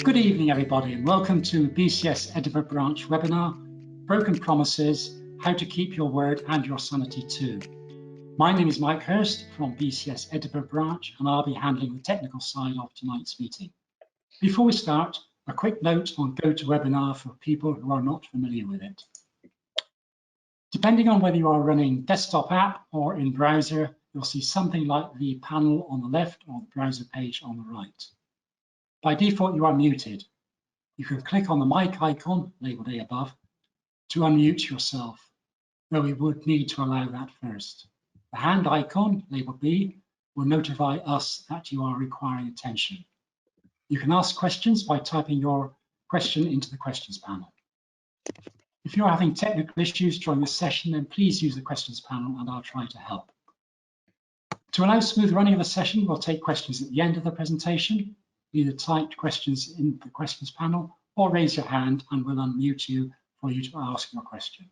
Good evening, everybody, and welcome to BCS Edinburgh Branch webinar, Broken Promises, How to Keep Your Word and Your Sanity Too. My name is Mike Hurst from BCS Edinburgh Branch, and I'll be handling the technical side of tonight's meeting. Before we start, a quick note on GoToWebinar for people who are not familiar with it. Depending on whether you are running desktop app or in browser, you'll see something like the panel on the left or the browser page on the right. By default, you are muted. You can click on the mic icon, labeled A above, to unmute yourself, though we would need to allow that first. The hand icon, labeled B, will notify us that you are requiring attention. You can ask questions by typing your question into the questions panel. If you're having technical issues during this session, then please use the questions panel and I'll try to help. To allow smooth running of the session, we'll take questions at the end of the presentation. Either type questions in the questions panel or raise your hand and we'll unmute you for you to ask your question.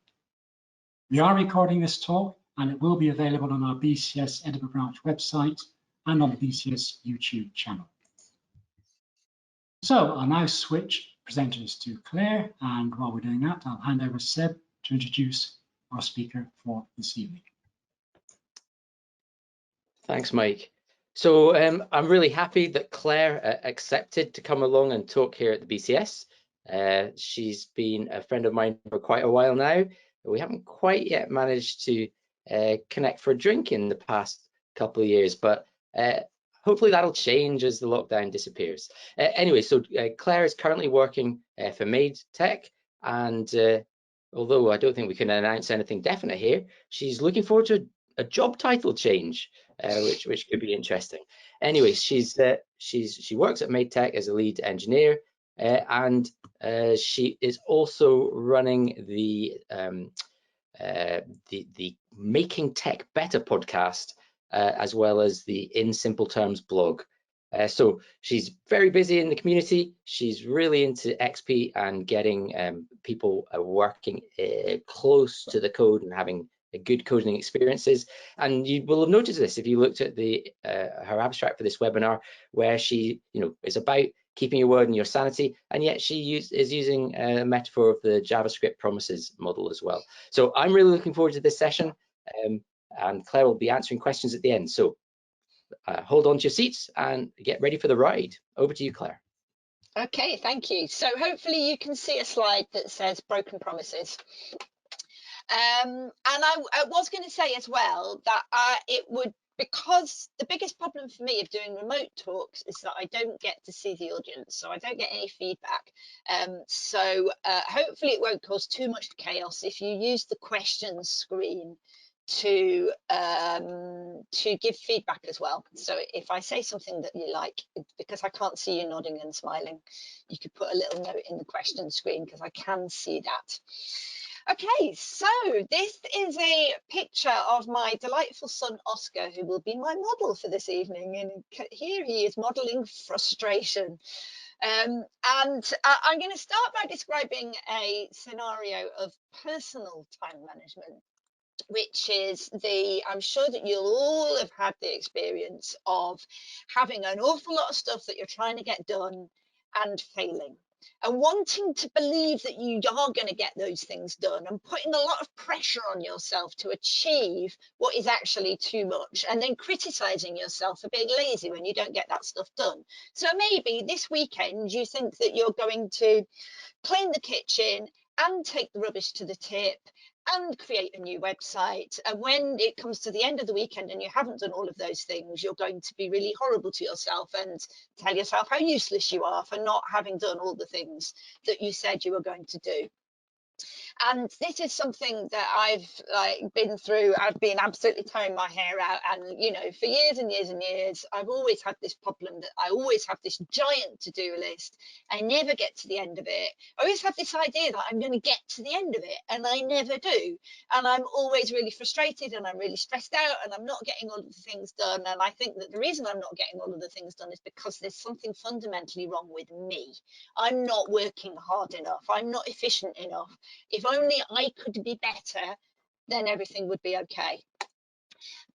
We are recording this talk and it will be available on our BCS Edinburgh Branch website and on the BCS YouTube channel. So I'll now switch presenters to Claire, and while we're doing that, I'll hand over to Seb to introduce our speaker for this evening. Thanks, Mike. So I'm really happy that Claire accepted to come along and talk here at the BCS. She's been a friend of mine for quite a while now. We haven't quite yet managed to connect for a drink in the past couple of years, but hopefully that'll change as the lockdown disappears. Anyway, so Claire is currently working for Made Tech, and although I don't think we can announce anything definite here, she's looking forward to a job title change, which could be interesting. Anyway, she works at Made Tech as a lead engineer, and she is also running the Making Tech Better podcast, as well as the In Simple Terms blog. So she's very busy in the community. She's really into XP and getting people working close to the code and having good coding experiences. And you will have noticed this if you looked at her abstract for this webinar, where she is about keeping your word and your sanity, and yet she is using a metaphor of the JavaScript promises model as well. So I'm really looking forward to this session, and Claire will be answering questions at the end. So hold on to your seats and get ready for the ride. Over to you, Claire. Okay, thank you. So hopefully you can see a slide that says broken promises. And I was going to say as well that because the biggest problem for me of doing remote talks is that I don't get to see the audience, so I don't get any feedback. So hopefully it won't cause too much chaos if you use the questions screen to give feedback as well. So if I say something that you like, because I can't see you nodding and smiling, you could put a little note in the question screen because I can see that. Okay, so this is a picture of my delightful son Oscar, who will be my model for this evening, and here he is modeling frustration. And I'm going to start by describing a scenario of personal time management, which is I'm sure that you'll all have had the experience of having an awful lot of stuff that you're trying to get done and failing, and wanting to believe that you are going to get those things done, and putting a lot of pressure on yourself to achieve what is actually too much, and then criticizing yourself for being lazy when you don't get that stuff done. So maybe this weekend you think that you're going to clean the kitchen and take the rubbish to the tip and create a new website, and when it comes to the end of the weekend and you haven't done all of those things, you're going to be really horrible to yourself and tell yourself how useless you are for not having done all the things that you said you were going to do. And this is something that I've been through. I've been absolutely tearing my hair out, and for years and years and years I've always had this problem that I always have this giant to-do list. I never get to the end of it. I always have this idea that I'm going to get to the end of it, and I never do, and I'm always really frustrated and I'm really stressed out and I'm not getting all of the things done. And I think that the reason I'm not getting all of the things done is because there's something fundamentally wrong with me. I'm not working hard enough. I'm not efficient enough. If only I could be better, then everything would be okay.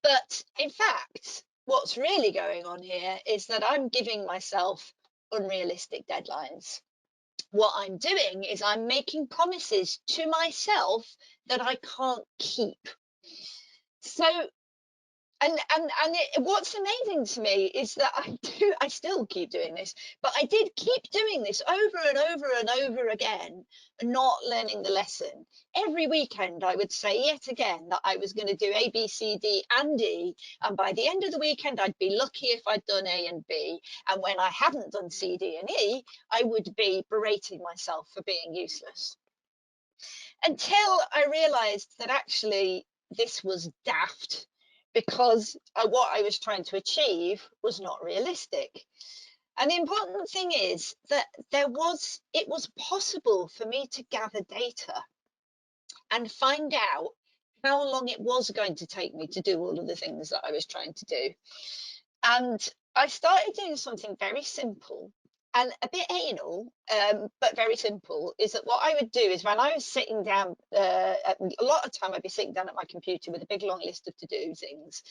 But in fact, what's really going on here is that I'm giving myself unrealistic deadlines. What I'm doing is I'm making promises to myself that I can't keep. So, what's amazing to me is that I still keep doing this, but I did keep doing this over and over and over again, not learning the lesson. Every weekend I would say yet again that I was going to do A, B, C, D and E, and by the end of the weekend I'd be lucky if I'd done A and B, and when I hadn't done C, D and E, I would be berating myself for being useless. Until I realized that actually this was daft, because what I was trying to achieve was not realistic. And the important thing is that it was possible for me to gather data and find out how long it was going to take me to do all of the things that I was trying to do. And I started doing something very simple and a bit anal, but very simple, is that what I would do is when I was sitting down, a lot of time I'd be sitting down at my computer with a big long list of to-do things.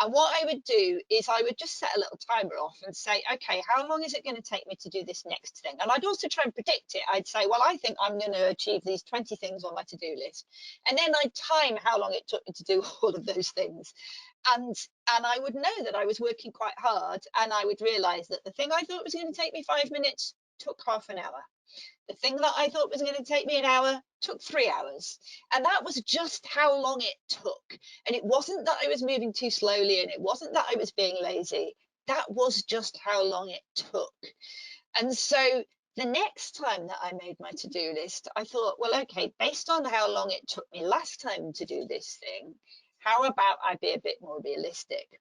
And what I would do is I would just set a little timer off and say, okay, how long is it going to take me to do this next thing? And I'd also try and predict it. I'd say, well, I think I'm going to achieve these 20 things on my to-do list. And then I'd time how long it took me to do all of those things. And I would know that I was working quite hard, and I would realize that the thing I thought was going to take me 5 minutes took half an hour. The thing that I thought was going to take me an hour took 3 hours. And that was just how long it took. And it wasn't that I was moving too slowly, and it wasn't that I was being lazy. That was just how long it took. And so the next time that I made my to-do list, I thought, well, okay, based on how long it took me last time to do this thing, how about I be a bit more realistic?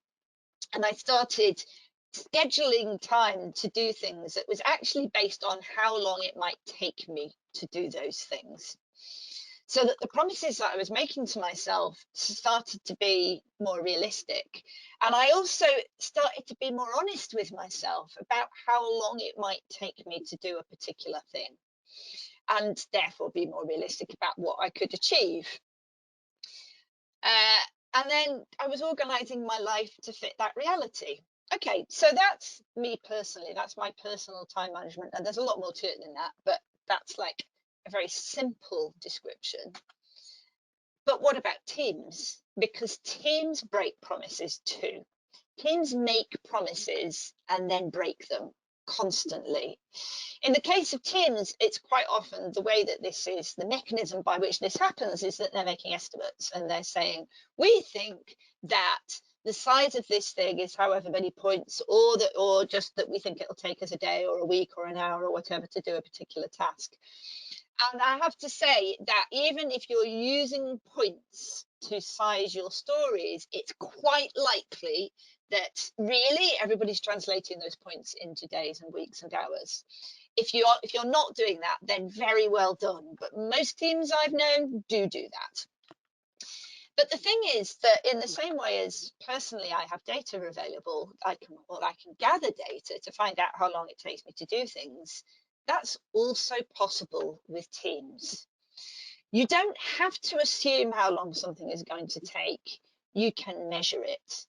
And I started scheduling time to do things that was actually based on how long it might take me to do those things. So that the promises that I was making to myself started to be more realistic. And I also started to be more honest with myself about how long it might take me to do a particular thing, and therefore be more realistic about what I could achieve. And then I was organising my life to fit that reality. Okay, so that's me personally, that's my personal time management. And there's a lot more to it than that, but that's like a very simple description. But what about teams? Because teams break promises too. Teams make promises and then break them constantly. In the case of teams, it's quite often the way that this is, the mechanism by which this happens is that they're making estimates, and they're saying, we think that the size of this thing is however many points, or just that we think it'll take us a day or a week or an hour or whatever to do a particular task. And I have to say that even if you're using points to size your stories, it's quite likely that really everybody's translating those points into days and weeks and hours. If you're not doing that, then very well done. But most teams I've known do that. But the thing is that in the same way as personally I have data available, I can gather data to find out how long it takes me to do things. That's also possible with teams. You don't have to assume how long something is going to take. You can measure it.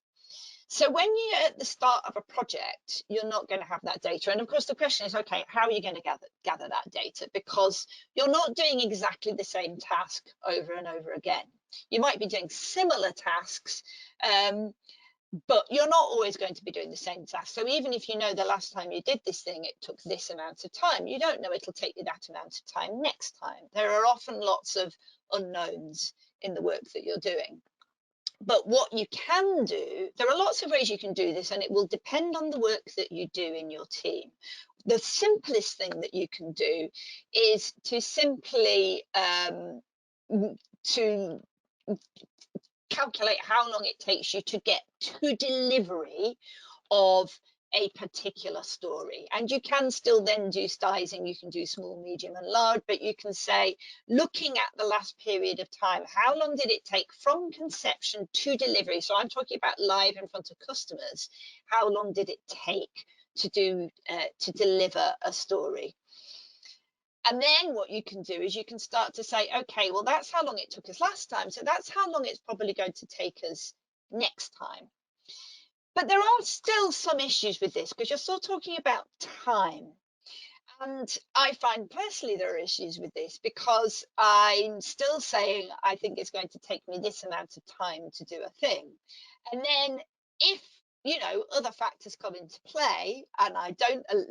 So when you're at the start of a project, you're not going to have that data. And of course, the question is, okay, how are you going to gather that data? Because you're not doing exactly the same task over and over again. You might be doing similar tasks, but you're not always going to be doing the same task. So even if you know the last time you did this thing, it took this amount of time, you don't know it'll take you that amount of time next time. There are often lots of unknowns in the work that you're doing. But what you can do, there are lots of ways you can do this, and it will depend on the work that you do in your team. The simplest thing that you can do is to simply to calculate how long it takes you to get to delivery of a particular story. And you can still then do sizing, you can do small, medium and large, but you can say, looking at the last period of time, how long did it take from conception to delivery? So I'm talking about live in front of customers. How long did it take to deliver a story? And then what you can do is you can start to say, okay, well, that's how long it took us last time. So that's how long it's probably going to take us next time. But there are still some issues with this because you're still talking about time. And I find personally there are issues with this because I'm still saying I think it's going to take me this amount of time to do a thing. And then if, you know, other factors come into play and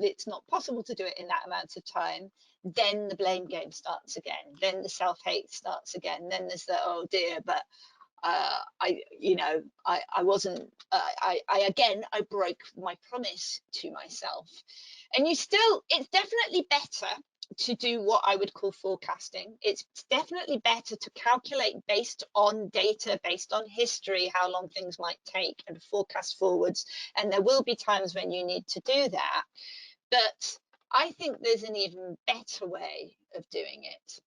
it's not possible to do it in that amount of time, then the blame game starts again. Then the self-hate starts again. Then there's the, oh dear, but I broke my promise to myself. And it's definitely better to do what I would call forecasting. It's definitely better to calculate based on data, based on history, how long things might take, and forecast forwards. And there will be times when you need to do that. But I think there's an even better way of doing it.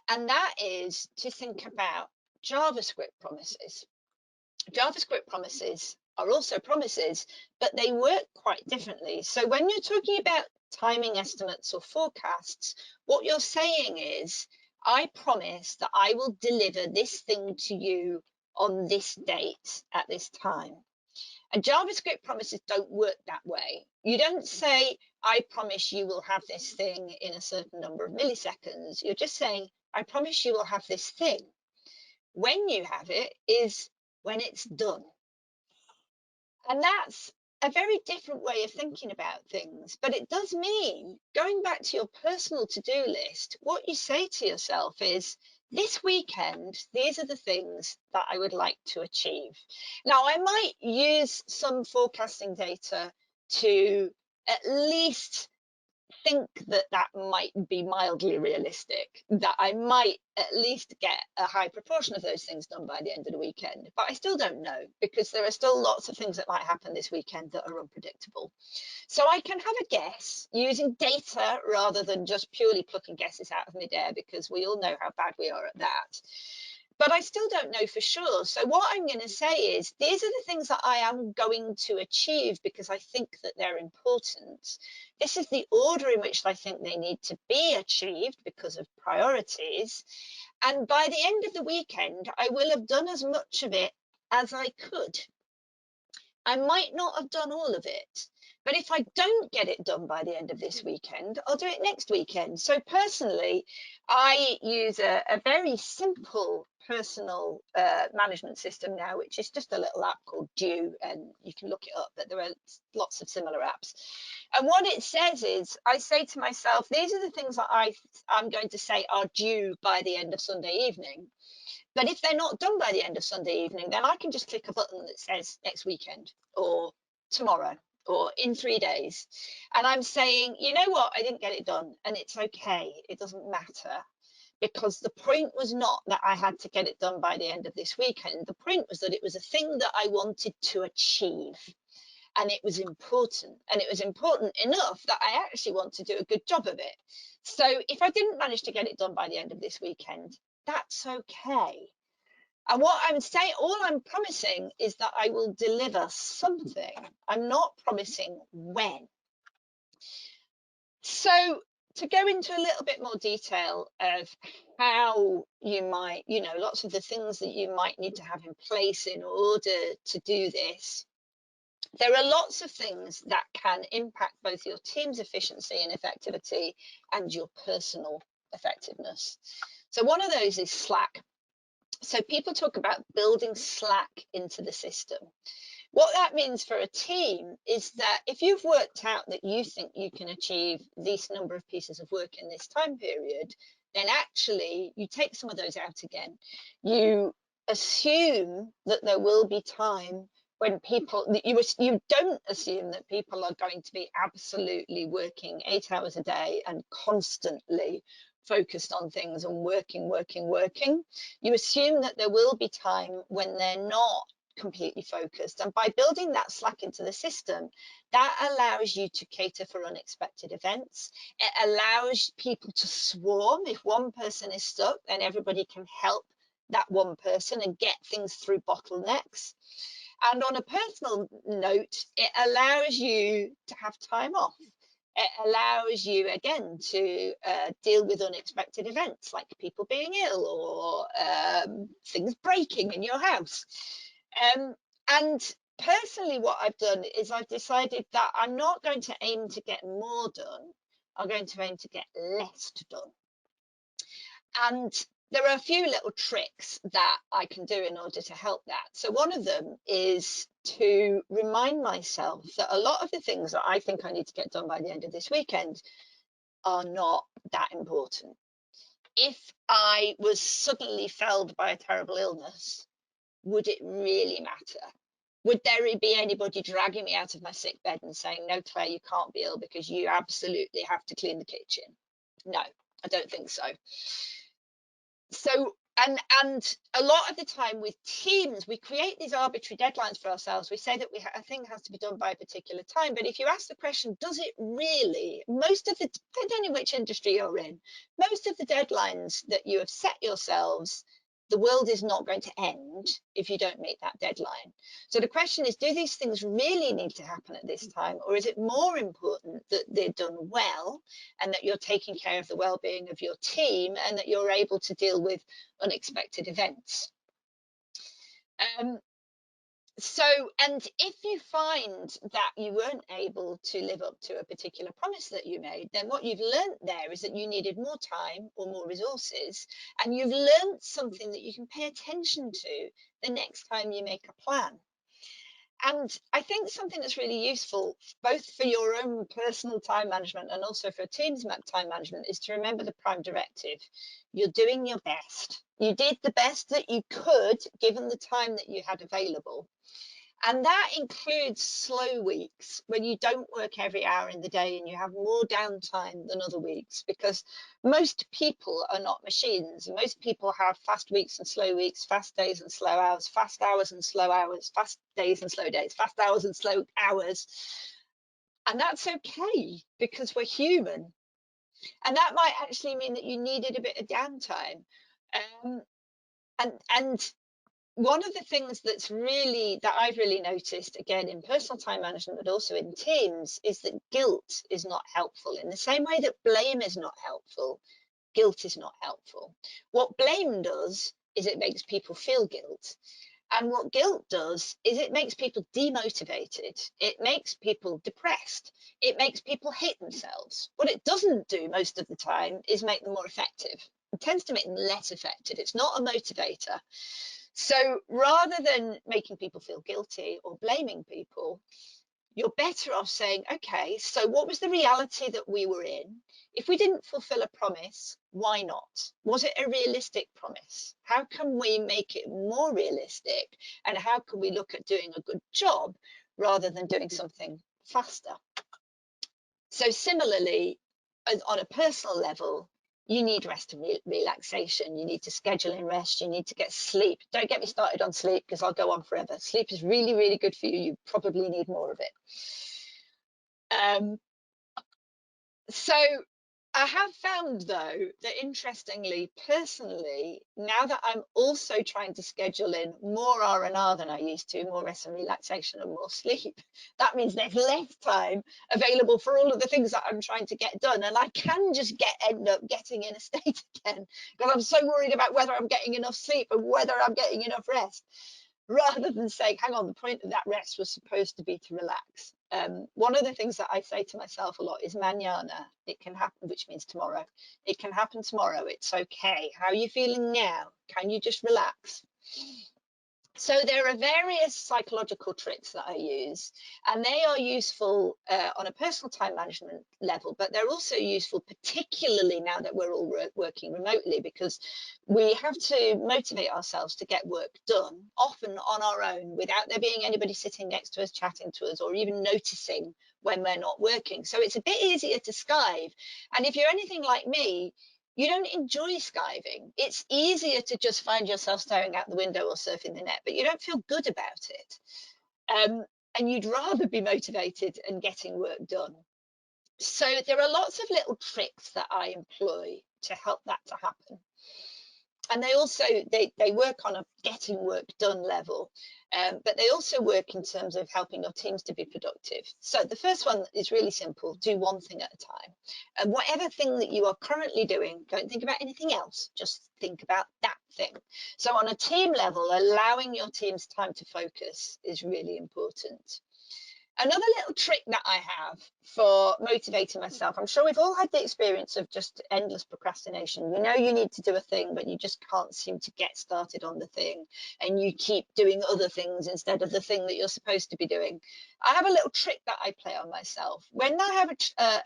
And that is to think about JavaScript promises. JavaScript promises are also promises, but they work quite differently. So when you're talking about timing estimates or forecasts, what you're saying is, I promise that I will deliver this thing to you on this date at this time. And JavaScript promises don't work that way. You don't say, I promise you will have this thing in a certain number of milliseconds. You're just saying, I promise you will have this thing. When you have it is when it's done. And that's a very different way of thinking about things. But it does mean, going back to your personal to-do list, what you say to yourself is, this weekend, these are the things that I would like to achieve. Now, I might use some forecasting data to at least think that that might be mildly realistic, that I might at least get a high proportion of those things done by the end of the weekend. But I still don't know, because there are still lots of things that might happen this weekend that are unpredictable. So I can have a guess using data rather than just purely plucking guesses out of midair, because we all know how bad we are at that. But I still don't know for sure. So what I'm going to say is, these are the things that I am going to achieve because I think that they're important. This is the order in which I think they need to be achieved because of priorities. And by the end of the weekend, I will have done as much of it as I could. I might not have done all of it, but if I don't get it done by the end of this weekend, I'll do it next weekend. So personally, I use a very simple personal management system now, which is just a little app called Due, and you can look it up, but there are lots of similar apps. And what it says is, I say to myself, these are the things that I'm going to say are due by the end of Sunday evening. But if they're not done by the end of Sunday evening, then I can just click a button that says next weekend or tomorrow or in 3 days. And I'm saying, you know what, I didn't get it done, and it's okay. It doesn't matter, because the point was not that I had to get it done by the end of this weekend. The point was that it was a thing that I wanted to achieve. And it was important, and it was important enough that I actually want to do a good job of it. So if I didn't manage to get it done by the end of this weekend, that's okay. And what I'm saying, all I'm promising is that I will deliver something. I'm not promising when. So to go into a little bit more detail of how you might, lots of the things that you might need to have in place in order to do this, there are lots of things that can impact both your team's efficiency and effectivity and your personal effectiveness. So one of those is Slack. So people talk about building Slack into the system. What that means for a team is that if you've worked out that you think you can achieve this number of pieces of work in this time period, then actually you take some of those out again. You assume that there will be time when you don't assume that people are going to be absolutely working 8 hours a day and constantly focused on things and working. You assume that there will be time when they're not completely focused. And by building that Slack into the system, that allows you to cater for unexpected events. It allows people to swarm. If one person is stuck, then everybody can help that one person and get things through bottlenecks. And on a personal note, it allows you to have time off. It allows you, again, to deal with unexpected events like people being ill or things breaking in your house. And personally, what I've done is I've decided that I'm not going to aim to get more done. I'm going to aim to get less done. And there are a few little tricks that I can do in order to help that. So one of them is to remind myself that a lot of the things that I think I need to get done by the end of this weekend are not that important. If I was suddenly felled by a terrible illness, would it really matter? Would there be anybody dragging me out of my sick bed and saying, no, Claire, you can't be ill because you absolutely have to clean the kitchen? No, I don't think so. So, and a lot of the time with teams, we create these arbitrary deadlines for ourselves. We say that a thing has to be done by a particular time. But if you ask the question, does it really? Most of the, depending on which industry you're in, most of the deadlines that you have set yourselves, the world is not going to end if you don't meet that deadline. So the question is, do these things really need to happen at this time? Or is it more important that they're done well and that you're taking care of the well-being of your team and that you're able to deal with unexpected events? And if you find that you weren't able to live up to a particular promise that you made, then what you've learned there is that you needed more time or more resources, and you've learned something that you can pay attention to the next time you make a plan. And I think something that's really useful, both for your own personal time management and also for a team's time management, is to remember the prime directive. You're doing your best. You did the best that you could, given the time that you had available. And that includes slow weeks when you don't work every hour in the day and you have more downtime than other weeks, because most people are not machines. Most people have fast weeks and slow weeks, fast days and slow hours, fast hours and slow hours, fast days and slow days, fast hours and slow hours. And that's okay because we're human. And that might actually mean that you needed a bit of downtime. And one of the things that I've really noticed, again, in personal time management, but also in teams, is that guilt is not helpful. In the same way that blame is not helpful, guilt is not helpful. What blame does is it makes people feel guilt. And what guilt does is it makes people demotivated. It makes people depressed. It makes people hate themselves. What it doesn't do most of the time is make them more effective. It tends to make them less effective. It's not a motivator. So rather than making people feel guilty or blaming people, you're better off saying, okay, so what was the reality that we were in? If we didn't fulfill a promise, why not? Was it a realistic promise? How can we make it more realistic? And how can we look at doing a good job rather than doing something faster? So similarly, on a personal level, you need rest and relaxation. You need to schedule in rest. You need to get sleep. Don't get me started on sleep because I'll go on forever. Sleep is really, really good for you. You probably need more of it. So I have found, though, that interestingly, personally, now that I'm also trying to schedule in more R&R than I used to, more rest and relaxation and more sleep, that means there's less time available for all of the things that I'm trying to get done. And I can just end up getting in a state again because I'm so worried about whether I'm getting enough sleep and whether I'm getting enough rest, rather than saying, hang on, the point of that rest was supposed to be to relax. One of the things that I say to myself a lot is mañana. It can happen, which means tomorrow. It can happen tomorrow. It's okay. How are you feeling now? Can you just relax? So there are various psychological tricks that I use, and they are useful on a personal time management level, but they're also useful particularly now that we're all working remotely, because we have to motivate ourselves to get work done, often on our own, without there being anybody sitting next to us, chatting to us, or even noticing when we're not working. So it's a bit easier to skive. And if you're anything like me, you don't enjoy skiving. It's easier to just find yourself staring out the window or surfing the net, but you don't feel good about it. And you'd rather be motivated and getting work done. So there are lots of little tricks that I employ to help that to happen. And they also they work on a getting work done level, but they also work in terms of helping your teams to be productive. So the first one is really simple: do one thing at a time. And whatever thing that you are currently doing, don't think about anything else, just think about that thing. So on a team level, allowing your teams time to focus is really important. Another little trick that I have for motivating myself, I'm sure we've all had the experience of just endless procrastination. You know you need to do a thing, but you just can't seem to get started on the thing, and you keep doing other things instead of the thing that you're supposed to be doing. I have a little trick that I play on myself when I have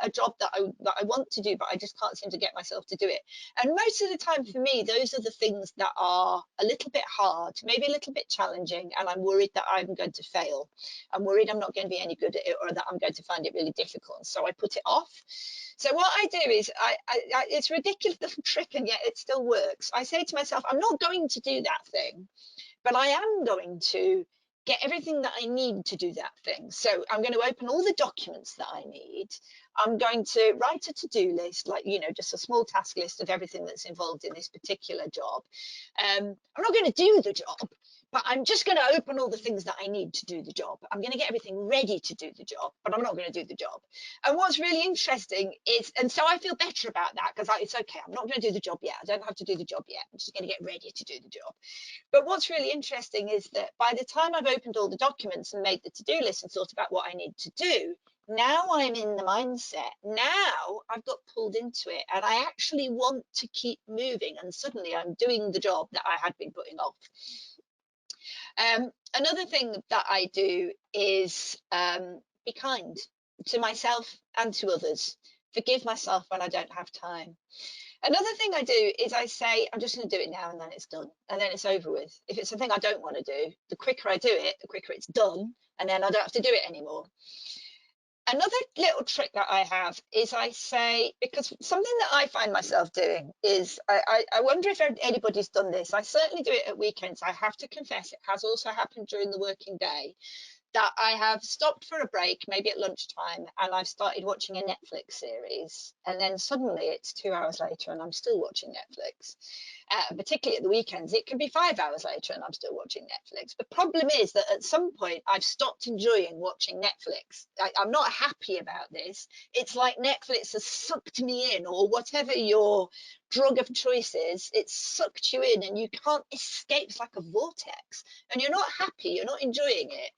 a job that I want to do, but I just can't seem to get myself to do it. And most of the time for me, those are the things that are a little bit hard, maybe a little bit challenging, and I'm worried that I'm going to fail. I'm worried I'm not going to be any good at it, or that I'm going to find it really difficult, so I put it off. So what I do is it's a ridiculous little trick, and yet it still works. I say to myself, I'm not going to do that thing, but I am going to get everything that I need to do that thing. So I'm going to open all the documents that I need. I'm going to write a to-do list, like, you know, just a small task list of everything that's involved in this particular job. I'm not going to do the job, but I'm just going to open all the things that I need to do the job. I'm going to get everything ready to do the job, but I'm not going to do the job. And what's really interesting is, and so I feel better about that, because it's okay, I'm not going to do the job yet. I don't have to do the job yet. I'm just going to get ready to do the job. But what's really interesting is that by the time I've opened all the documents and made the to-do list and thought about what I need to do, now I'm in the mindset. Now I've got pulled into it, and I actually want to keep moving, and suddenly I'm doing the job that I had been putting off. Another thing that I do is be kind to myself and to others. Forgive myself when I don't have time. Another thing I do is I say, I'm just going to do it now, and then it's done, and then it's over with. If it's something I don't want to do, the quicker I do it, the quicker it's done, and then I don't have to do it anymore. Another little trick that I have is I say, because something that I find myself doing is, I wonder if anybody's done this. I certainly do it at weekends. I have to confess, it has also happened during the working day, that I have stopped for a break, maybe at lunchtime, and I've started watching a Netflix series, and then suddenly it's 2 hours later and I'm still watching Netflix. Particularly at the weekends, it can be 5 hours later and I'm still watching Netflix. The problem is that at some point I've stopped enjoying watching Netflix. I'm not happy about this. It's like Netflix has sucked me in, or whatever your drug of choice is, it's sucked you in and you can't escape. It's like a vortex, and you're not happy, you're not enjoying it.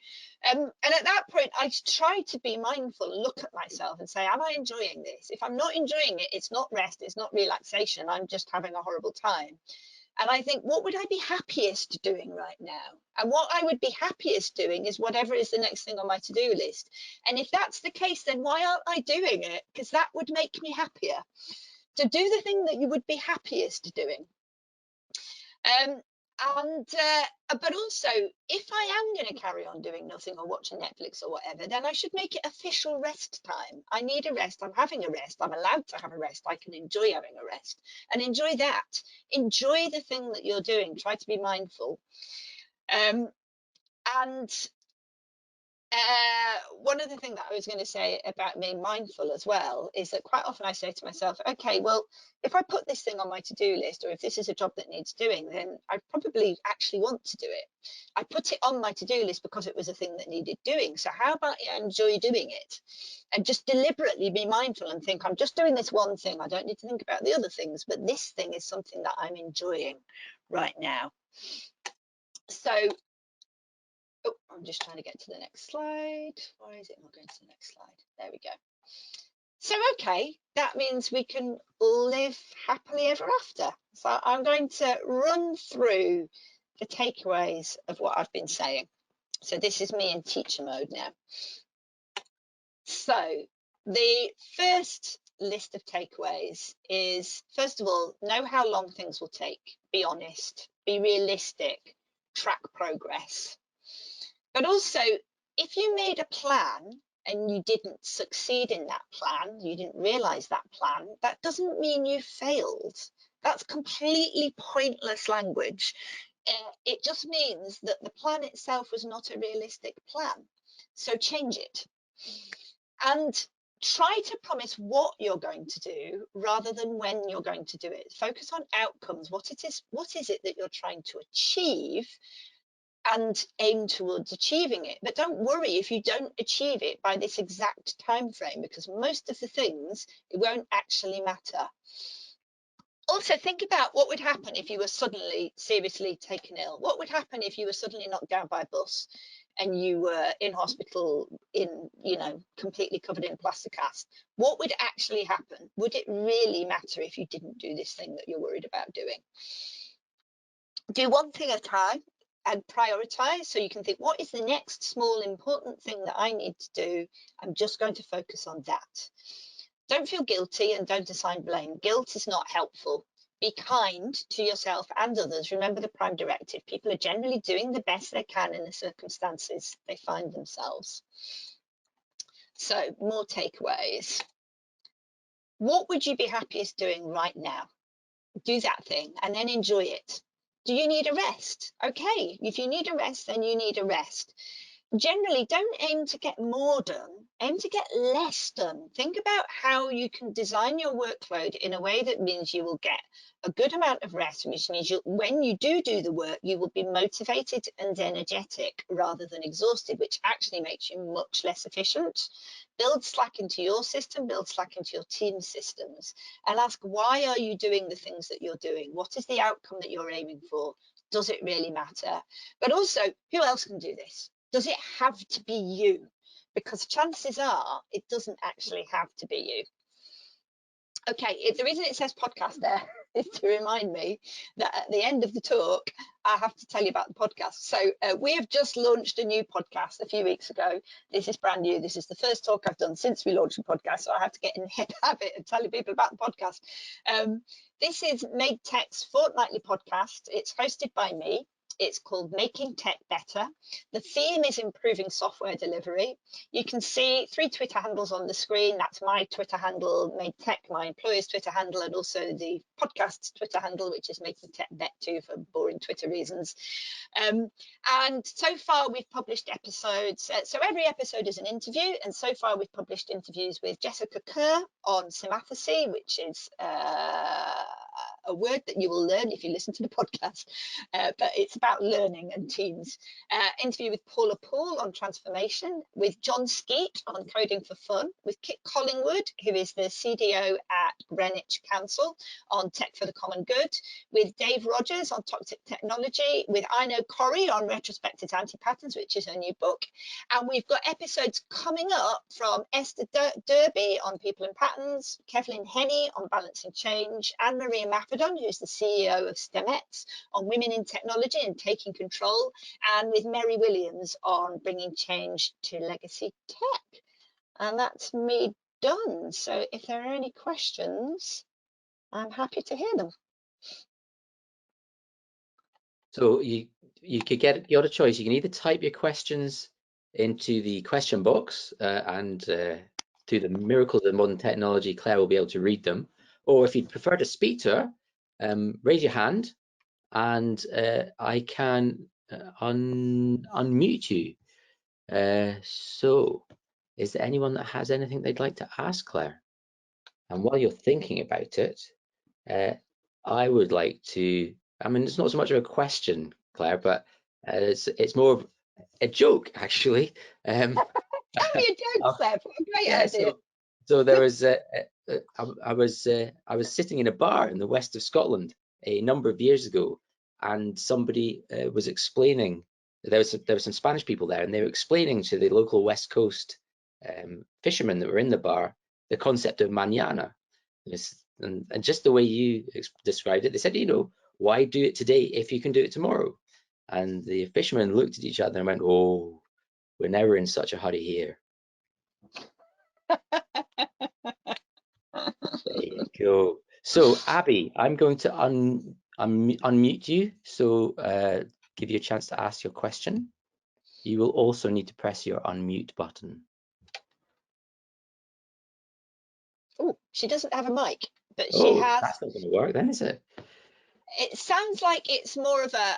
And at that point, I try to be mindful and look at myself and say, am I enjoying this? If I'm not enjoying it, it's not rest, it's not relaxation, I'm just having a horrible time. And I think, what would I be happiest doing right now? And what I would be happiest doing is whatever is the next thing on my to-do list. And if that's the case, then why aren't I doing it? Because that would make me happier. To do the thing that you would be happiest doing. But also, if I am going to carry on doing nothing or watching Netflix or whatever, then I should make it official rest time. I need a rest. I'm having a rest. I'm allowed to have a rest. I can enjoy having a rest, and enjoy that. Enjoy the thing that you're doing. Try to be mindful. One other thing that I was going to say about being mindful as well is that quite often I say to myself, okay, well, if I put this thing on my to-do list, or if this is a job that needs doing, then I probably actually want to do it. I put it on my to-do list because it was a thing that needed doing. So how about I enjoy doing it, and just deliberately be mindful and think, I'm just doing this one thing. I don't need to think about the other things, but this thing is something that I'm enjoying right now. So oh, I'm just trying to get to the next slide. Why is it not going to the next slide? There we go. So, okay, that means we can live happily ever after. So I'm going to run through the takeaways of what I've been saying. So this is me in teacher mode now. So the first list of takeaways is, first of all, know how long things will take. Be honest, be realistic, track progress. But also, if you made a plan and you didn't succeed in that plan, you didn't realize that plan, that doesn't mean you failed. That's completely pointless language. It just means that the plan itself was not a realistic plan. So change it. And try to promise what you're going to do rather than when you're going to do it. Focus on outcomes. What is it that you're trying to achieve, and aim towards achieving it. But don't worry if you don't achieve it by this exact time frame, because most of the things, it won't actually matter. Also, think about what would happen if you were suddenly seriously taken ill. What would happen if you were suddenly knocked down by a bus and you were in hospital in, you know, completely covered in plaster cast? What would actually happen? Would it really matter if you didn't do this thing that you're worried about doing? Do one thing at a time and prioritize, so you can think, what is the next small important thing that I need to do? I'm just going to focus on that. Don't feel guilty and don't assign blame. Guilt is not helpful. Be kind to yourself and others. Remember the prime directive. People are generally doing the best they can in the circumstances they find themselves. So, more takeaways. What would you be happiest doing right now? Do that thing and then enjoy it. Do you need a rest? Okay, if you need a rest, then you need a rest. Generally, don't aim to get more done, aim to get less done. Think about how you can design your workload in a way that means you will get a good amount of rest, which means when you do the work, you will be motivated and energetic rather than exhausted, which actually makes you much less efficient. Build slack into your system, build slack into your team systems, and ask, why are you doing the things that you're doing? What is the outcome that you're aiming for? Does it really matter? But also, who else can do this? Does it have to be you? Because chances are it doesn't actually have to be you. Okay, the reason it says podcast there is to remind me that at the end of the talk, I have to tell you about the podcast. So we have just launched a new podcast a few weeks ago. This is brand new. This is the first talk I've done since we launched the podcast. So I have to get in the habit of telling people about the podcast. This is Made Tech's fortnightly podcast. It's hosted by me. It's called Making Tech Better. The theme is improving software delivery. You can see 3 Twitter handles on the screen. That's my Twitter handle, Made Tech, my employer's Twitter handle, and also the podcast's Twitter handle, which is Making Tech Bet2 for boring Twitter reasons. And so far we've published episodes. So every episode is an interview. And so far we've published interviews with Jessica Kerr on semathecy, which is a word that you will learn if you listen to the podcast, but it's about learning and teams. Interview with Paula Poole on transformation, with John Skeet on coding for fun, with Kit Collingwood, who is the CDO at Greenwich Council, on tech for the common good, with Dave Rogers on toxic technology, with Ino Corrie on retrospective anti-patterns, which is her new book. And we've got episodes coming up from Esther Derby on people and patterns, Kevlin Henney on balancing change, and Maria Maffedon, who's the CEO of STEMETS, on women in technology and taking control, and with Mary Williams on bringing change to legacy tech. And that's me done. So if there are any questions, I'm happy to hear them. So you could get your choice. You can either type your questions into the question box and through the miracles of modern technology, Claire will be able to read them. Or if you'd prefer to speak to her, raise your hand and I can unmute you. So is there anyone that has anything they'd like to ask Claire? And while you're thinking about it, I would like to, I mean, it's not so much of a question, Claire, but it's more of a joke, actually. Tell me a joke, Seb. What a great idea. So there was, I was sitting in a bar in the west of Scotland a number of years ago, and somebody was explaining, there were some Spanish people there, and they were explaining to the local West Coast fishermen that were in the bar the concept of mañana. And just the way you described it, they said, you know, why do it today if you can do it tomorrow? And the fishermen looked at each other and went, oh, we're never in such a hurry here. There you go. So Abby, I'm going to unmute you, so give you a chance to ask your question. You will also need to press your unmute button. Oh, she doesn't have a mic, but she has. That's not going to work then, is it? It sounds like it's more of a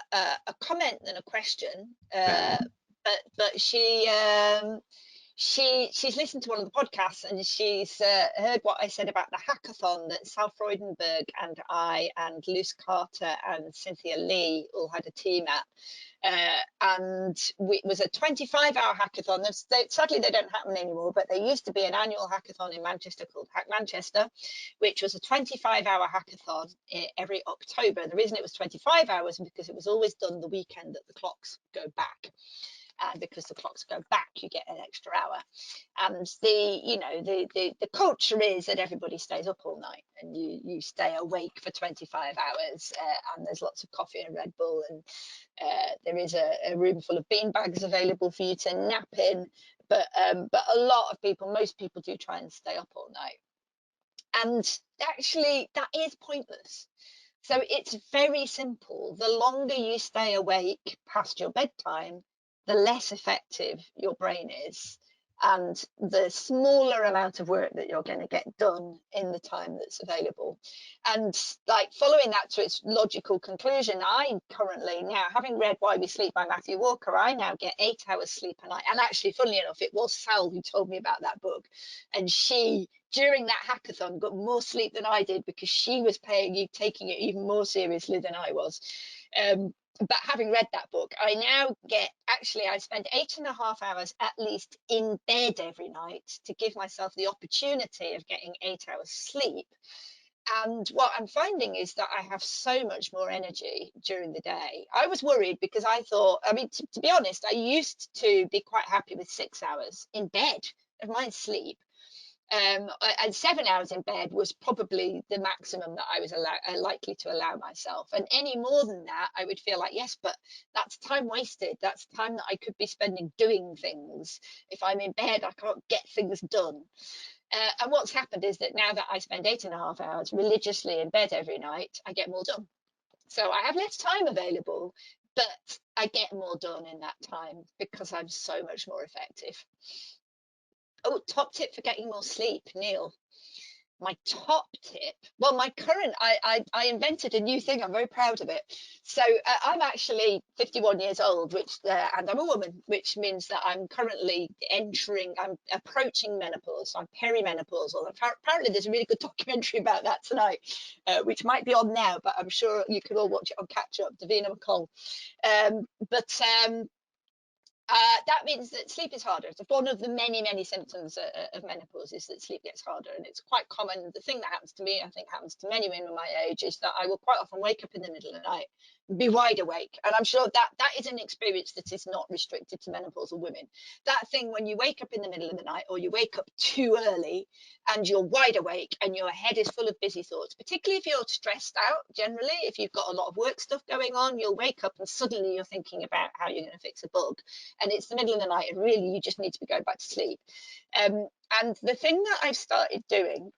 comment than a question, but she she's listened to one of the podcasts, and she's heard what I said about the hackathon that Sal Freudenberg and I and Luce Carter and Cynthia Lee all had a team at. And it was a 25-hour hackathon. Sadly, they don't happen anymore, but there used to be an annual hackathon in Manchester called Hack Manchester, which was a 25-hour hackathon every October. The reason it was 25 hours is because it was always done the weekend that the clocks go back. And because the clocks go back, you get an extra hour. And the culture is that everybody stays up all night, and you stay awake for 25 hours, and there's lots of coffee and Red Bull, and there is a room full of beanbags available for you to nap in. But a lot of people, most people do try and stay up all night. And actually, that is pointless. So it's very simple. The longer you stay awake past your bedtime, the less effective your brain is, and the smaller amount of work that you're going to get done in the time that's available. And like following that to its logical conclusion, I currently now, having read Why We Sleep by Matthew Walker, I now get 8 hours sleep a night. And actually, funnily enough, it was Sal who told me about that book, and she, during that hackathon, got more sleep than I did because she was taking it even more seriously than I was. But having read that book, I now get, actually, I spend 8.5 hours at least in bed every night to give myself the opportunity of getting 8 hours sleep. And what I'm finding is that I have so much more energy during the day. I was worried because I thought, I mean, to be honest, I used to be quite happy with 6 hours in bed of my sleep. And 7 hours in bed was probably the maximum that I was likely to allow myself. And any more than that, I would feel like, yes, but that's time wasted. That's time that I could be spending doing things. If I'm in bed, I can't get things done. And what's happened is that now that I spend 8.5 hours religiously in bed every night, I get more done. So I have less time available, but I get more done in that time because I'm so much more effective. Oh, top tip for getting more sleep, Neil. My top tip, well, my current, I invented a new thing. I'm very proud of it. So I'm actually 51 years old, and I'm a woman, which means that I'm currently I'm approaching menopause. I'm perimenopausal. Apparently there's a really good documentary about that tonight, which might be on now, but I'm sure you can all watch it on catch up, Davina McCall. That means that sleep is harder. It's one of the many, many symptoms of menopause is that sleep gets harder, and it's quite common. The thing that happens to me, I think happens to many women my age, is that I will quite often wake up in the middle of the night, be wide awake. And I'm sure that is an experience that is not restricted to menopausal women. That thing when you wake up in the middle of the night, or you wake up too early and you're wide awake and your head is full of busy thoughts, particularly if you're stressed out. Generally, if you've got a lot of work stuff going on, you'll wake up and suddenly you're thinking about how you're going to fix a bug, and it's the middle of the night, and really you just need to be going back to sleep. And the thing that I've started doing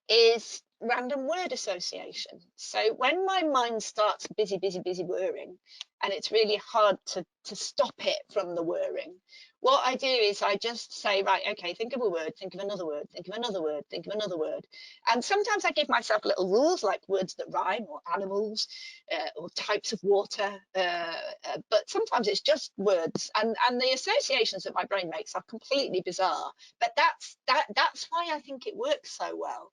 is random word association. So when my mind starts busy whirring, and it's really hard to stop it from the whirring, what I do is I just say, right, okay, think of a word, think of another word, think of another word, think of another word. And sometimes I give myself little rules, like words that rhyme, or animals, or types of water, but sometimes it's just words, and the associations that my brain makes are completely bizarre. But that's why I think it works so well,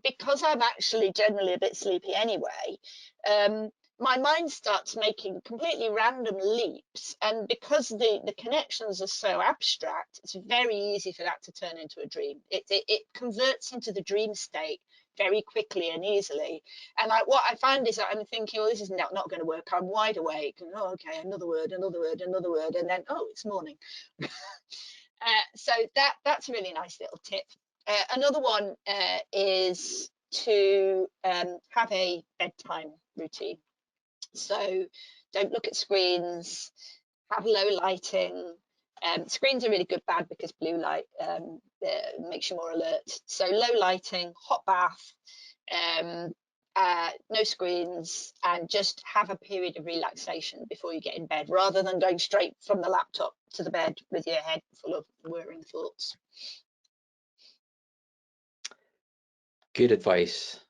because I'm actually generally a bit sleepy anyway. My mind starts making completely random leaps, and because the connections are so abstract, it's very easy for that to turn into a dream. It converts into the dream state very quickly and easily. And what I find is that I'm thinking, well, this is not going to work. I'm wide awake, and oh, okay, another word, another word, another word, and then oh, it's morning. So that's a really nice little tip. Another one is to have a bedtime routine. So don't look at screens, have low lighting. Screens are really good bad because blue light makes you more alert. So low lighting, hot bath, no screens, and just have a period of relaxation before you get in bed, rather than going straight from the laptop to the bed with your head full of whirring thoughts. Good advice.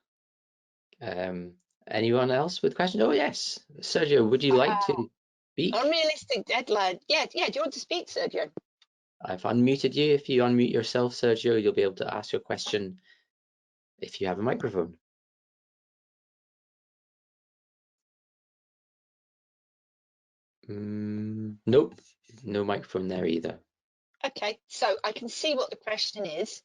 Anyone else with questions? Oh yes, Sergio, would you like to speak? Unrealistic deadline. Yeah. Do you want to speak, Sergio? I've unmuted you. If you unmute yourself, Sergio, you'll be able to ask your question if you have a microphone. Nope, no microphone there either. Okay, so I can see what the question is.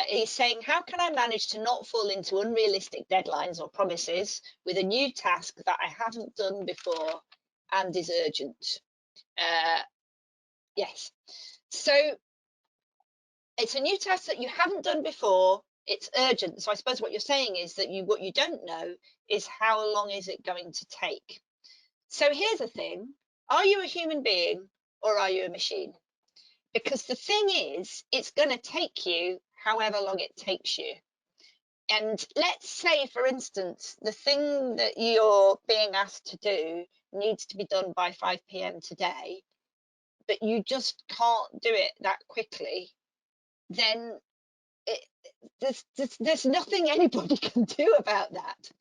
He's saying, how can I manage to not fall into unrealistic deadlines or promises with a new task that I haven't done before and is urgent? Yes, so it's a new task that you haven't done before. It's urgent. So I suppose what you're saying is that what you don't know is how long is it going to take. So here's the thing. Are you a human being or are you a machine? Because the thing is, it's going to take you however long it takes you. And let's say, for instance, the thing that you're being asked to do needs to be done by 5 p.m. today, but you just can't do it that quickly, then there's nothing anybody can do about that.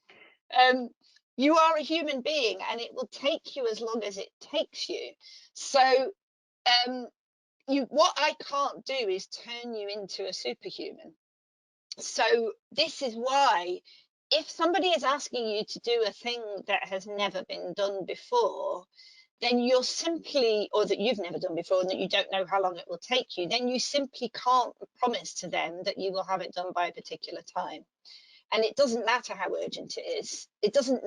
You are a human being and it will take you as long as it takes you. So what I can't do is turn you into a superhuman. So this is why if somebody is asking you to do a thing that has never been done before, then you're simply, or that you've never done before and that you don't know how long it will take you, then you simply can't promise to them that you will have it done by a particular time. And it doesn't matter how urgent it is. It doesn't.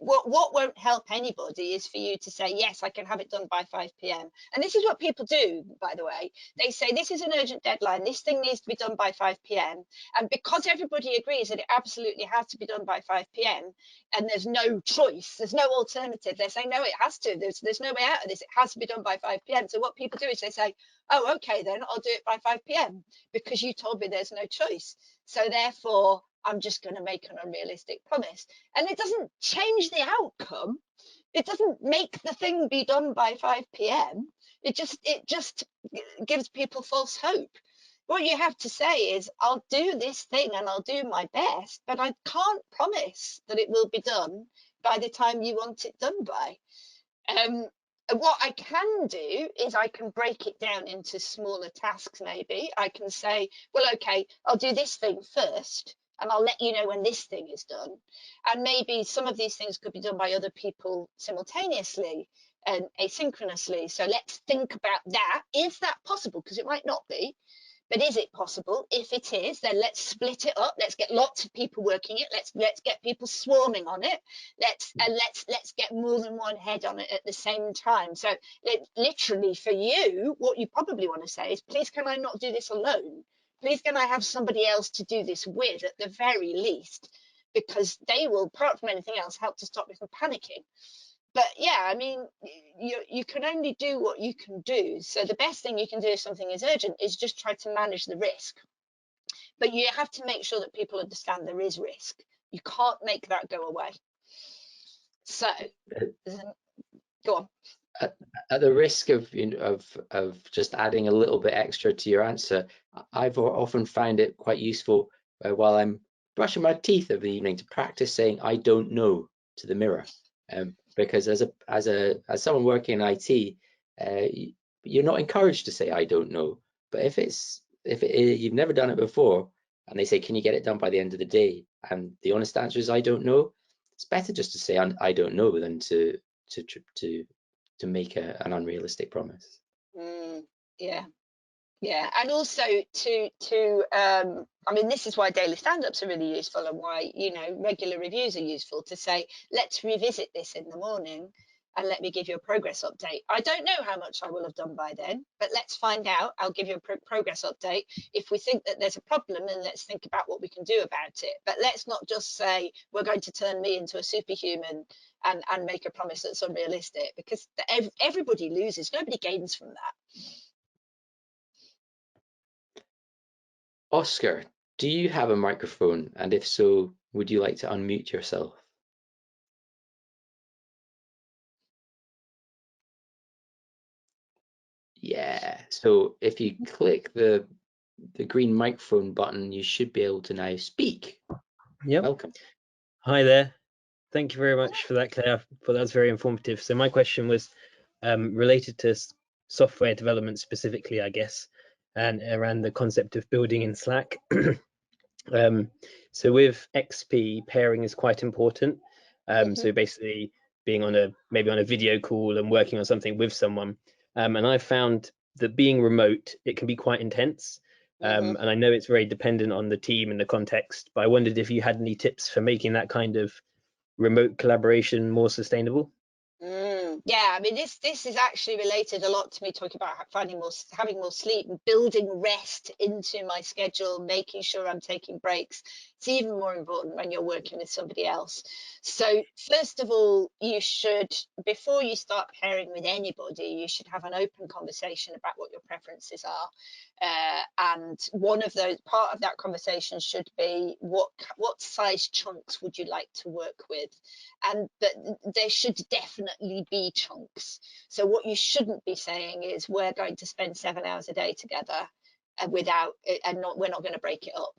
What won't help anybody is for you to say, yes, I can have it done by 5 p.m. And this is what people do, by the way. They say, this is an urgent deadline. This thing needs to be done by 5 p.m. And because everybody agrees that it absolutely has to be done by 5 p.m. and there's no choice, there's no alternative, they're saying, no, it has to. There's no way out of this. It has to be done by 5 p.m. So what people do is they say, oh, okay, then I'll do it by 5 p.m. because you told me there's no choice. So therefore, I'm just going to make an unrealistic promise. And it doesn't change the outcome. It doesn't make the thing be done by 5 p.m. It just gives people false hope. What you have to say is, I'll do this thing and I'll do my best, but I can't promise that it will be done by the time you want it done by. What I can do is I can break it down into smaller tasks. Maybe I can say, well, okay, I'll do this thing first and I'll let you know when this thing is done. And maybe some of these things could be done by other people simultaneously and asynchronously. So let's think about that. Is that possible? Because it might not be. But is it possible? If it is, then let's split it up. Let's get lots of people working it. Let's get people swarming on it. Let's get more than one head on it at the same time. So literally for you, what you probably want to say is, please, can I not do this alone? Please, can I have somebody else to do this with at the very least? Because they will, apart from anything else, help to stop me from panicking. But yeah, I mean, you can only do what you can do. So the best thing you can do if something is urgent is just try to manage the risk. But you have to make sure that people understand there is risk. You can't make that go away. So go on. At the risk of just adding a little bit extra to your answer, I've often found it quite useful while I'm brushing my teeth of the evening to practice saying "I don't know" to the mirror. Because as someone working in IT, you're not encouraged to say "I don't know." But if you've never done it before, and they say, "Can you get it done by the end of the day?" and the honest answer is "I don't know," it's better just to say "I don't know" than to make an unrealistic promise. Yeah, and also I mean, this is why daily stand-ups are really useful and why, you know, regular reviews are useful, to say, let's revisit this in the morning and let me give you a progress update. I don't know how much I will have done by then, but let's find out. I'll give you a progress update. If we think that there's a problem, then let's think about what we can do about it. But let's not just say we're going to turn me into a superhuman and make a promise that's unrealistic, because everybody loses. Nobody gains from that. Oscar, do you have a microphone? And if so, would you like to unmute yourself? Yeah, so if you click the green microphone button, you should be able to now speak. Yep. Welcome. Hi there. Thank you very much for that, Claire. I thought that was very informative. So my question was related to software development specifically, I guess, and around the concept of building in Slack. So with XP, pairing is quite important. So basically being on maybe on a video call and working on something with someone. And I found that being remote, it can be quite intense. And I know it's very dependent on the team and the context, but I wondered if you had any tips for making that kind of remote collaboration more sustainable. Yeah, I mean, this is actually related a lot to me talking about having more sleep and building rest into my schedule, making sure I'm taking breaks. It's even more important when you're working with somebody else. So first of all, you should, before you start pairing with anybody, you should have an open conversation about what your preferences are. And part of that conversation should be what size chunks would you like to work with, and that there should definitely be chunks. So what you shouldn't be saying is we're going to spend 7 hours a day together we're not going to break it up.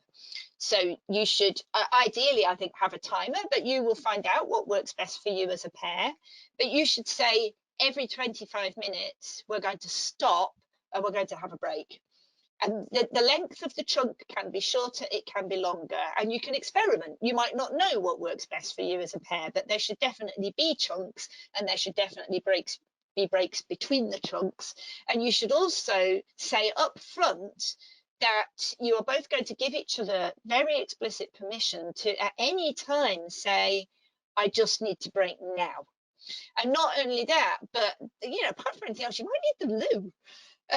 So you should ideally, I think, have a timer, but you will find out what works best for you as a pair. But you should say every 25 minutes we're going to stop and we're going to have a break. And the length of the chunk can be shorter, it can be longer, and you can experiment. You might not know what works best for you as a pair, but there should definitely be chunks, and there should definitely be breaks between the chunks. And you should also say up front that you are both going to give each other very explicit permission to at any time say, I just need to break now. And not only that, but apart from anything else, you might need the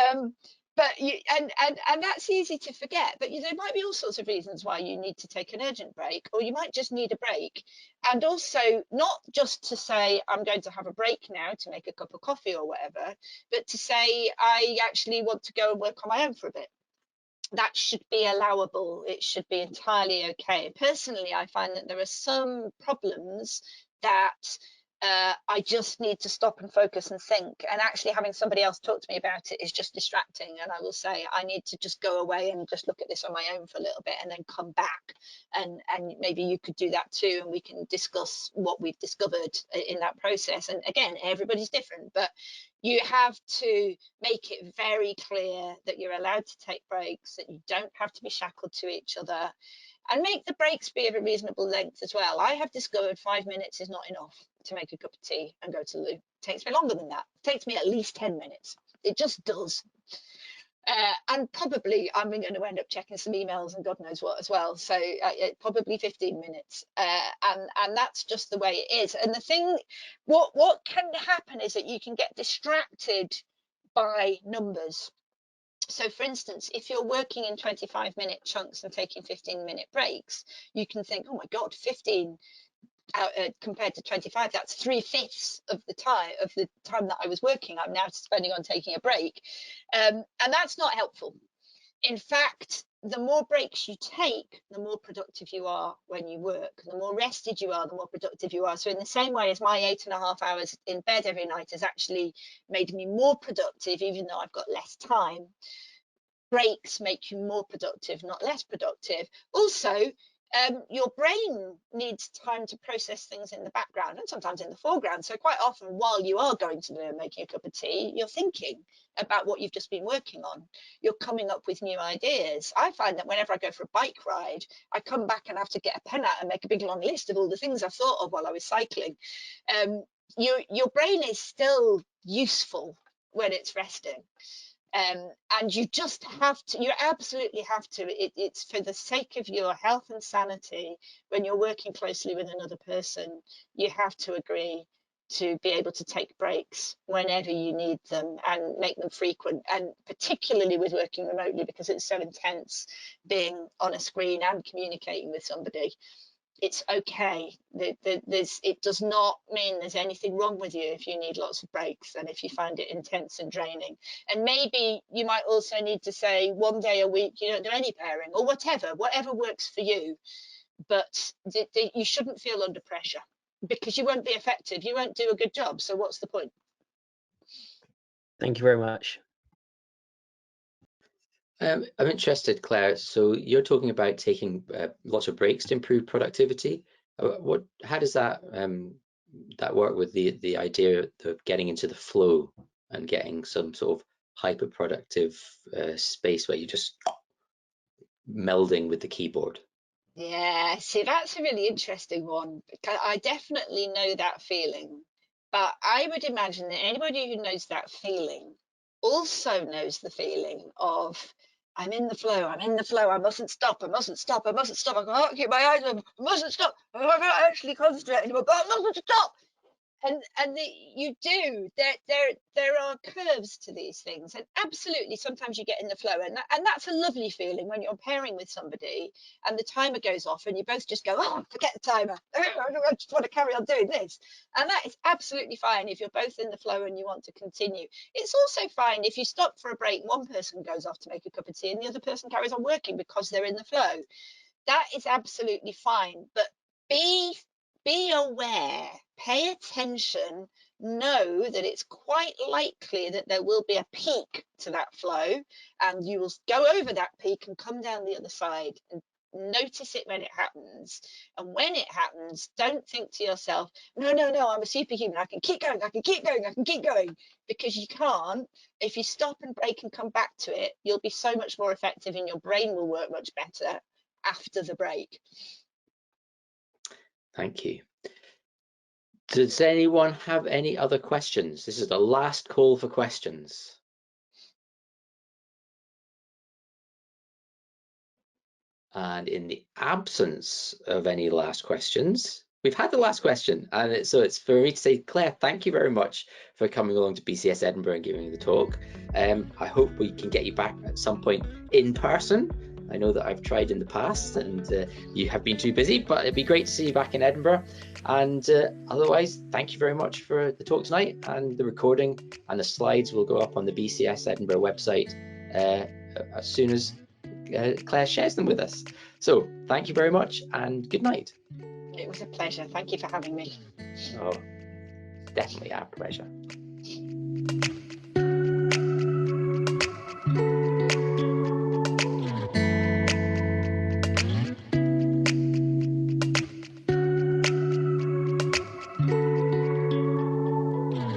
loo. But and that's easy to forget, but there might be all sorts of reasons why you need to take an urgent break, or you might just need a break. And also not just to say I'm going to have a break now to make a cup of coffee or whatever, but to say I actually want to go and work on my own for a bit. That should be allowable. It should be entirely okay. Personally, I find that there are some problems that I just need to stop and focus and think, and actually having somebody else talk to me about it is just distracting, and I will say I need to just go away and just look at this on my own for a little bit and then come back, and maybe you could do that too, and we can discuss what we've discovered in that process. And again, everybody's different, but you have to make it very clear that you're allowed to take breaks, that you don't have to be shackled to each other, and make the breaks be of a reasonable length as well. I have discovered 5 minutes is not enough to make a cup of tea and go to the loo. It takes me longer than that. It takes me at least 10 minutes. It just does. And probably I'm going to end up checking some emails and God knows what as well. So probably 15 minutes. And that's just the way it is. And the thing, what can happen is that you can get distracted by numbers. So for instance, if you're working in 25-minute chunks and taking 15-minute breaks, you can think, oh my God, 15 compared to 25, that's 3/5 of the time that I was working, I'm now spending on taking a break. And that's not helpful. In fact, the more breaks you take, the more productive you are when you work. The more rested you are, the more productive you are. So in the same way as my 8.5 hours in bed every night has actually made me more productive, even though I've got less time, breaks make you more productive, not less productive. Also, your brain needs time to process things in the background and sometimes in the foreground. So quite often while you are going to the making a cup of tea, you're thinking about what you've just been working on. You're coming up with new ideas. I find that whenever I go for a bike ride, I come back and have to get a pen out and make a big long list of all the things I thought of while I was cycling. Your brain is still useful when it's resting. And you just have to, you absolutely have to, it's for the sake of your health and sanity. When you're working closely with another person, you have to agree to be able to take breaks whenever you need them and make them frequent, and particularly with working remotely because it's so intense being on a screen and communicating with somebody. It's okay. It does not mean there's anything wrong with you if you need lots of breaks and if you find it intense and draining. And maybe you might also need to say 1 day a week you don't do any pairing, or whatever works for you. But you shouldn't feel under pressure because you won't be effective. You won't do a good job. So what's the point? Thank you very much. I'm interested, Claire. So you're talking about taking lots of breaks to improve productivity. How does that that work with the idea of getting into the flow and getting some sort of hyper productive space where you're just melding with the keyboard. Yeah, see, that's a really interesting one, because I definitely know that feeling. But I would imagine that anybody who knows that feeling also knows the feeling of, I'm in the flow, I'm in the flow, I mustn't stop, I mustn't stop, I mustn't stop, I can't keep my eyes open, I mustn't stop, I can't actually concentrate anymore, but I mustn't stop. And you do, there are curves to these things, and absolutely sometimes you get in the flow, and that's a lovely feeling when you're pairing with somebody and the timer goes off and you both just go, oh, forget the timer, I just want to carry on doing this. And that is absolutely fine if you're both in the flow and you want to continue. It's also fine if you stop for a break, one person goes off to make a cup of tea and the other person carries on working because they're in the flow. That is absolutely fine, but be aware, pay attention, know that it's quite likely that there will be a peak to that flow, and you will go over that peak and come down the other side. And notice it when it happens. And when it happens, don't think to yourself, no, I'm a superhuman, I can keep going, I can keep going, I can keep going, because you can't. If you stop and break and come back to it, you'll be so much more effective and your brain will work much better after the break. Thank you. Does anyone have any other questions? This is the last call for questions. And in the absence of any last questions, we've had the last question. And so it's for me to say, Claire, thank you very much for coming along to BCS Edinburgh and giving the talk. I hope we can get you back at some point in person. I know that I've tried in the past and you have been too busy, but it'd be great to see you back in Edinburgh. And otherwise, thank you very much for the talk tonight, and the recording and the slides will go up on the BCS Edinburgh website as soon as Claire shares them with us. So thank you very much and good night. It was a pleasure. Thank you for having me. Oh, definitely our pleasure.